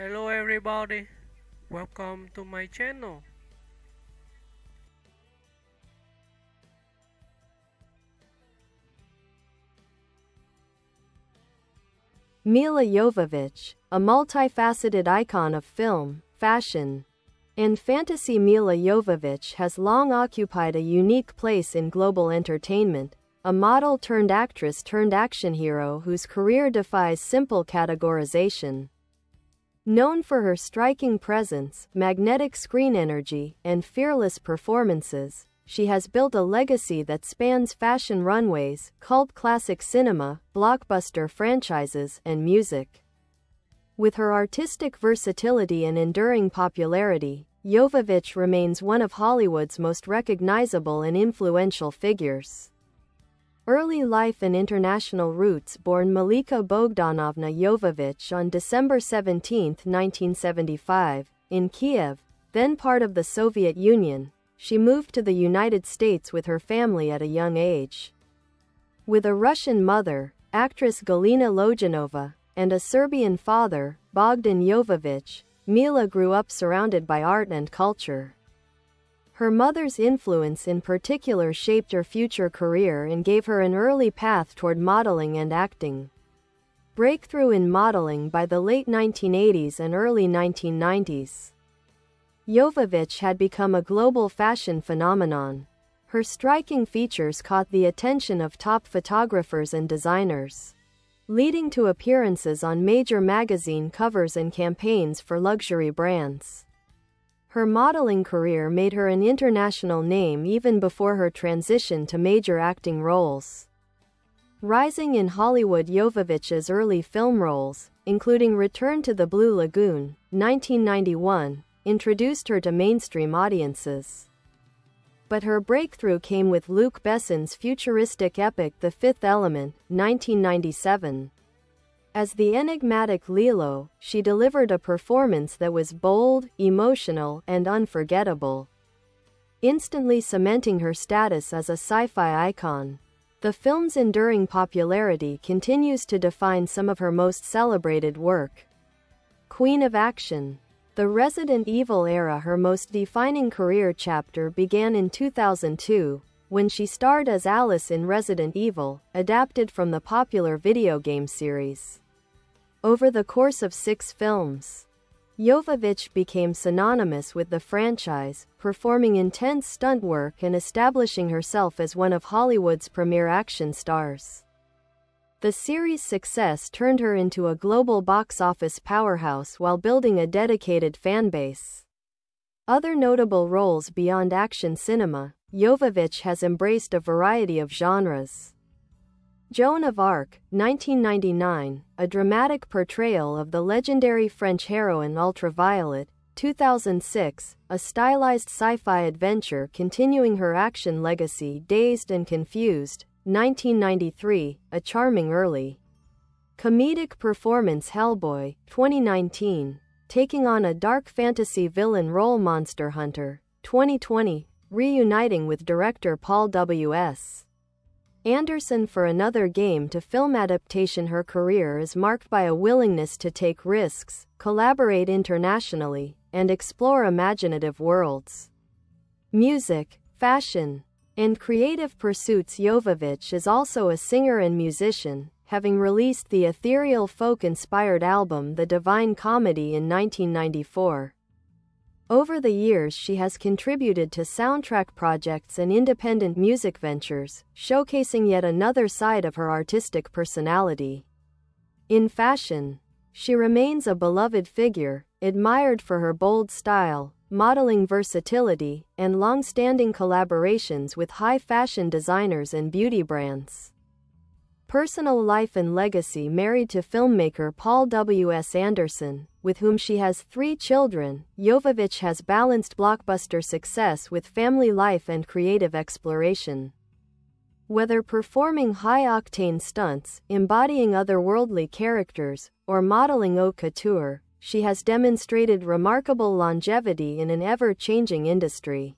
Hello everybody, welcome to my channel. Milla Jovovich, a multifaceted icon of film, fashion, and fantasy. Milla Jovovich has long occupied a unique place in global entertainment, a model turned actress turned action hero whose career defies simple categorization. Known for her striking presence, magnetic screen energy, and fearless performances, she has built a legacy that spans fashion runways, cult classic cinema, blockbuster franchises, and music. With her artistic versatility and enduring popularity, Jovovich remains one of Hollywood's most recognizable and influential figures. Early life and international roots. Born Milica Bogdanovna Jovovich on December 17, 1975, in Kiev, then part of the Soviet Union, she moved to the United States with her family at a young age. With a Russian mother, actress Galina Loginova, and a Serbian father, Bogdan Jovovich, Milla grew up surrounded by art and culture. Her mother's influence in particular shaped her future career and gave her an early path toward modeling and acting. Breakthrough in modeling by the late 1980s and early 1990s. Jovovich had become a global fashion phenomenon. Her striking features caught the attention of top photographers and designers, leading to appearances on major magazine covers and campaigns for luxury brands. Her modeling career made her an international name even before her transition to major acting roles. Rising in Hollywood. Jovovich's early film roles, including Return to the Blue Lagoon, 1991, introduced her to mainstream audiences. But her breakthrough came with Luc Besson's futuristic epic The Fifth Element, 1997. As the enigmatic Lilo, she delivered a performance that was bold, emotional, and unforgettable, instantly cementing her status as a sci-fi icon. The film's enduring popularity continues to define some of her most celebrated work. Queen of Action. The Resident Evil era. Her most defining career chapter began in 2002, when she starred as Alice in Resident Evil, adapted from the popular video game series. Over the course of 6 films, Jovovich became synonymous with the franchise, performing intense stunt work and establishing herself as one of Hollywood's premier action stars. The series' success turned her into a global box office powerhouse while building a dedicated fanbase. Other notable roles beyond action cinema. Jovovich has embraced a variety of genres. Joan of Arc, 1999, a dramatic portrayal of the legendary French heroine Ultraviolet, 2006, a stylized sci-fi adventure continuing her action legacy. Dazed and Confused, 1993, a charming early comedic performance. Hellboy, 2019, taking on a dark fantasy villain role. Monster Hunter, 2020, reuniting with director Paul W.S. Anderson for another game-to-film adaptation. Her career is marked by a willingness to take risks, collaborate internationally, and explore imaginative worlds. Music, fashion, and creative pursuits. Jovovich is also a singer and musician, having released the ethereal folk-inspired album The Divine Comedy in 1994. Over the years she has contributed to soundtrack projects and independent music ventures, showcasing yet another side of her artistic personality. In fashion, she remains a beloved figure, admired for her bold style, modeling versatility, and long-standing collaborations with high-fashion designers and beauty brands. Personal life and legacy. Married to filmmaker Paul W.S. Anderson, with whom she has 3 children, Jovovich has balanced blockbuster success with family life and creative exploration. Whether performing high-octane stunts, embodying otherworldly characters, or modeling haute couture, she has demonstrated remarkable longevity in an ever-changing industry.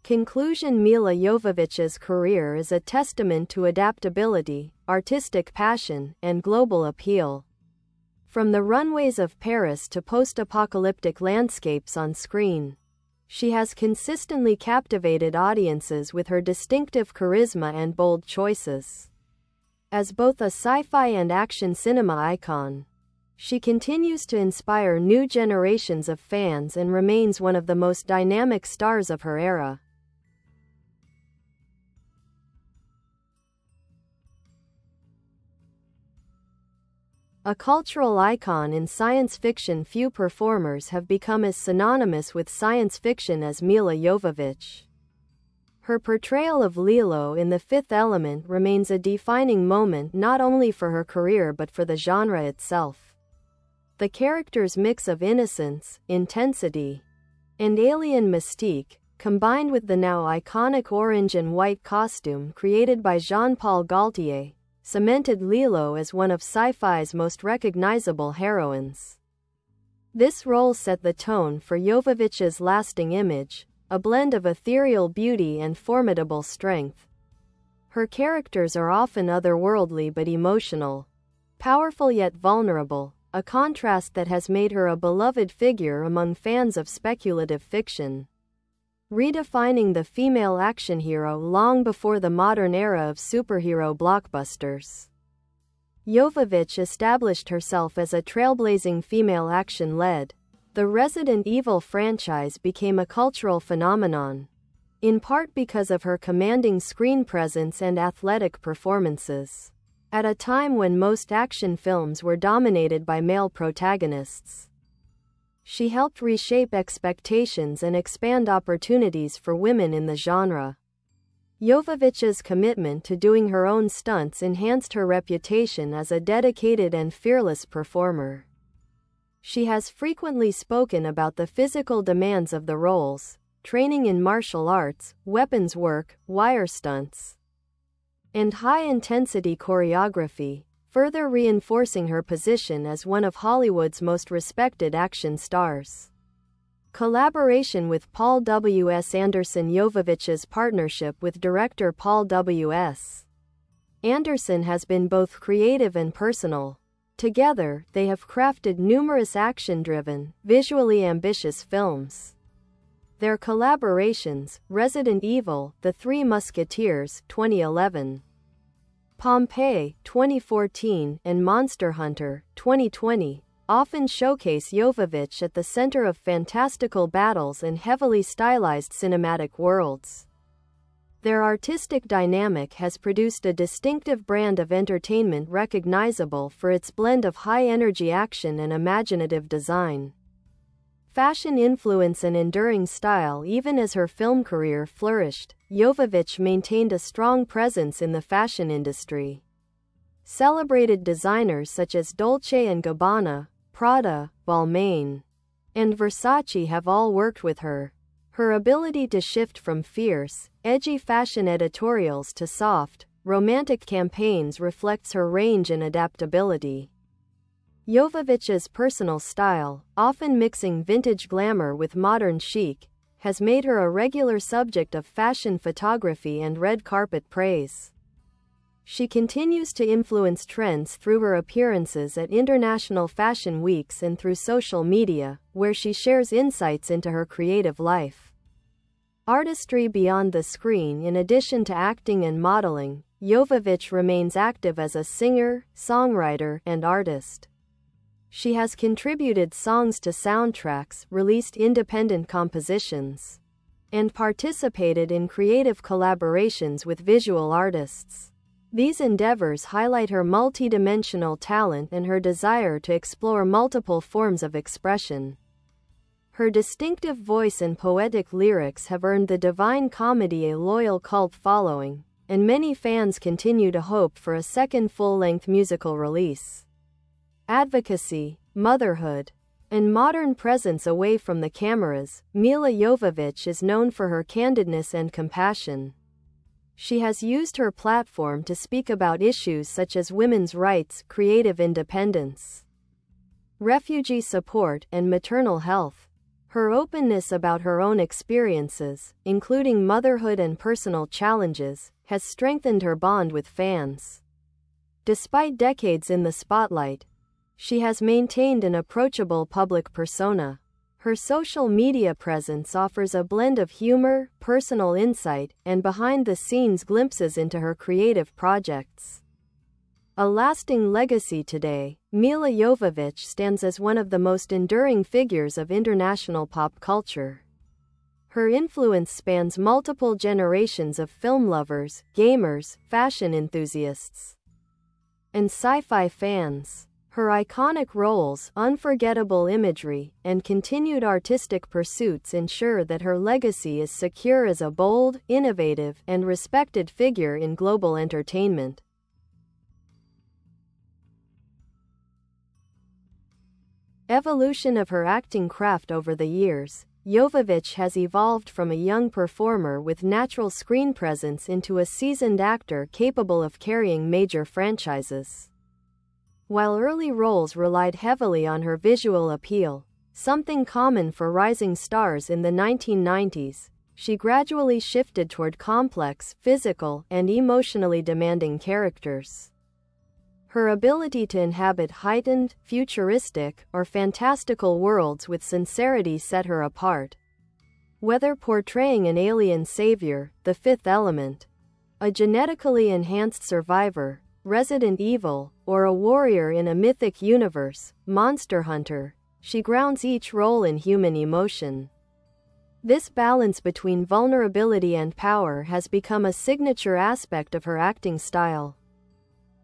Conclusion. Milla Jovovich's career is a testament to adaptability, artistic passion, and global appeal. From the runways of Paris to post-apocalyptic landscapes on screen, she has consistently captivated audiences with her distinctive charisma and bold choices. As both a sci-fi and action cinema icon, she continues to inspire new generations of fans and remains one of the most dynamic stars of her era. A cultural icon in science fiction, few performers have become as synonymous with science fiction as Milla Jovovich. Her portrayal of Lilo in The Fifth Element remains a defining moment not only for her career but for the genre itself. The character's mix of innocence, intensity, and alien mystique, combined with the now iconic orange and white costume created by Jean-Paul Gaultier, cemented Lilo as one of sci-fi's most recognizable heroines. This role set the tone for Jovovich's lasting image, a blend of ethereal beauty and formidable strength. Her characters are often otherworldly but emotional, powerful yet vulnerable, a contrast that has made her a beloved figure among fans of speculative fiction, redefining the female action hero long before the modern era of superhero blockbusters. Jovovich established herself as a trailblazing female action-led. The Resident Evil franchise became a cultural phenomenon, in part because of her commanding screen presence and athletic performances. At a time when most action films were dominated by male protagonists, she helped reshape expectations and expand opportunities for women in the genre. Jovovich's commitment to doing her own stunts enhanced her reputation as a dedicated and fearless performer. She has frequently spoken about the physical demands of the roles, training in martial arts, weapons work, wire stunts, and high-intensity choreography, further reinforcing her position as one of Hollywood's most respected action stars. Collaboration with Paul W. S. Anderson. Jovovich's partnership with director Paul W. S. Anderson has been both creative and personal. Together, they have crafted numerous action-driven, visually ambitious films. Their collaborations, Resident Evil, The Three Musketeers, 2011, Pompeii, 2014, and Monster Hunter, 2020, often showcase Jovovich at the center of fantastical battles and heavily stylized cinematic worlds. Their artistic dynamic has produced a distinctive brand of entertainment recognizable for its blend of high-energy action and imaginative design. Fashion influence and enduring style. Even as her film career flourished, Jovovich maintained a strong presence in the fashion industry. Celebrated designers such as Dolce & Gabbana, Prada, Balmain, and Versace have all worked with her. Her ability to shift from fierce, edgy fashion editorials to soft, romantic campaigns reflects her range and adaptability. Jovovich's personal style, often mixing vintage glamour with modern chic, has made her a regular subject of fashion photography and red carpet praise. She continues to influence trends through her appearances at international fashion weeks and through social media, where she shares insights into her creative life. Artistry beyond the screen. In addition to acting and modeling, Jovovich remains active as a singer, songwriter, and artist. She has contributed songs to soundtracks, released independent compositions, and participated in creative collaborations with visual artists. These endeavors highlight her multidimensional talent and her desire to explore multiple forms of expression. Her distinctive voice and poetic lyrics have earned the Divine Comedy a loyal cult following, and many fans continue to hope for a second full-length musical release. Advocacy, motherhood, and modern presence away from the cameras. Milla Jovovich is known for her candidness and compassion. She has used her platform to speak about issues such as women's rights, creative independence, refugee support, and maternal health. Her openness about her own experiences, including motherhood and personal challenges, has strengthened her bond with fans. Despite decades in the spotlight, she has maintained an approachable public persona. Her social media presence offers a blend of humor, personal insight, and behind-the-scenes glimpses into her creative projects. A lasting legacy today, Milla Jovovich stands as one of the most enduring figures of international pop culture. Her influence spans multiple generations of film lovers, gamers, fashion enthusiasts, and sci-fi fans. Her iconic roles, unforgettable imagery, and continued artistic pursuits ensure that her legacy is secure as a bold, innovative, and respected figure in global entertainment. Evolution of her acting craft. Over the years, Jovovich has evolved from a young performer with natural screen presence into a seasoned actor capable of carrying major franchises. While early roles relied heavily on her visual appeal, something common for rising stars in the 1990s, she gradually shifted toward complex, physical, and emotionally demanding characters. Her ability to inhabit heightened, futuristic, or fantastical worlds with sincerity set her apart. Whether portraying an alien savior, the Fifth Element, a genetically enhanced survivor, Resident Evil, or a warrior in a mythic universe, Monster Hunter, she grounds each role in human emotion. This balance between vulnerability and power has become a signature aspect of her acting style.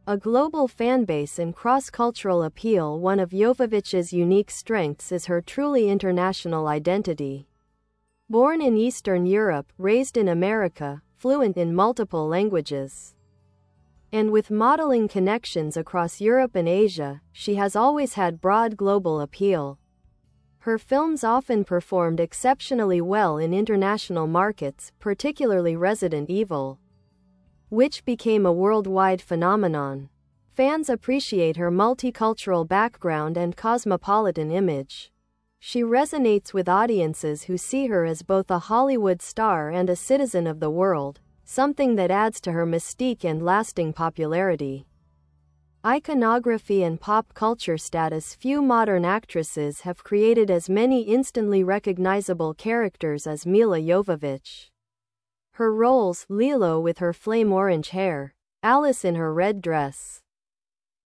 A global fanbase and cross-cultural appeal. One of Jovovich's unique strengths is her truly international identity. Born in Eastern Europe, raised in America, fluent in multiple languages, and with modeling connections across Europe and Asia, she has always had broad global appeal. Her films often performed exceptionally well in international markets, particularly Resident Evil, which became a worldwide phenomenon. Fans appreciate her multicultural background and cosmopolitan image. She resonates with audiences who see her as both a Hollywood star and a citizen of the world, something that adds to her mystique and lasting popularity. Iconography and pop culture status. Few modern actresses have created as many instantly recognizable characters as Milla Jovovich. Her roles, Lilo with her flame orange hair, Alice in her red dress,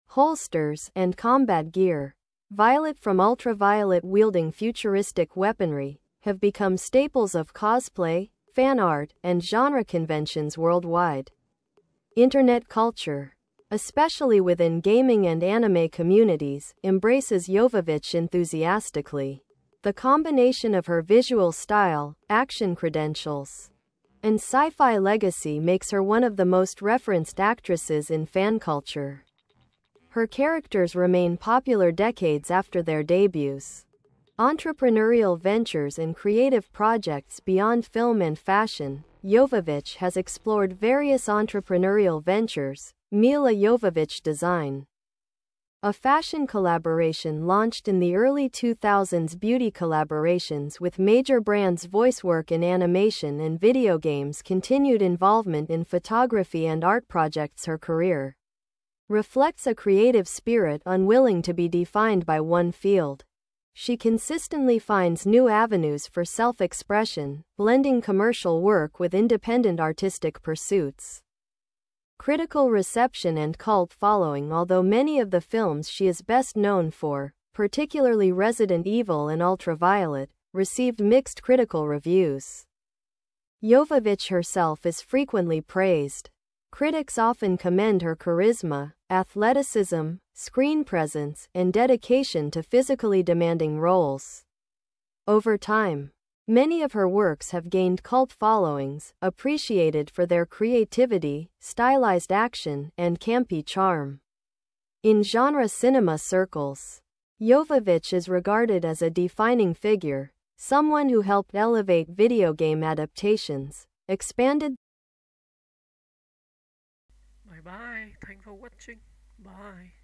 holsters, and combat gear, Violet from Ultraviolet wielding futuristic weaponry, have become staples of cosplay, fan art, and genre conventions worldwide. Internet culture, especially within gaming and anime communities, embraces Jovovich enthusiastically. The combination of her visual style, action credentials, and sci-fi legacy makes her one of the most referenced actresses in fan culture. Her characters remain popular decades after their debuts. Entrepreneurial ventures and creative projects beyond film and fashion. Jovovich has explored various entrepreneurial ventures. Milla Jovovich Design, a fashion collaboration launched in the early 2000s. Beauty collaborations with major brands. Voice work in animation and video games. Continued involvement in photography and art projects. Her career reflects a creative spirit unwilling to be defined by one field. She consistently finds new avenues for self-expression, blending commercial work with independent artistic pursuits. Critical reception and cult following. Although many of the films she is best known for, particularly Resident Evil and Ultraviolet, received mixed critical reviews, Jovovich herself is frequently praised. Critics often commend her charisma, athleticism, screen presence, and dedication to physically demanding roles. Over time, many of her works have gained cult followings, appreciated for their creativity, stylized action, and campy charm. In genre cinema circles, Jovovich is regarded as a defining figure, someone who helped elevate video game adaptations, expanded. Bye bye. Thanks for watching. Bye.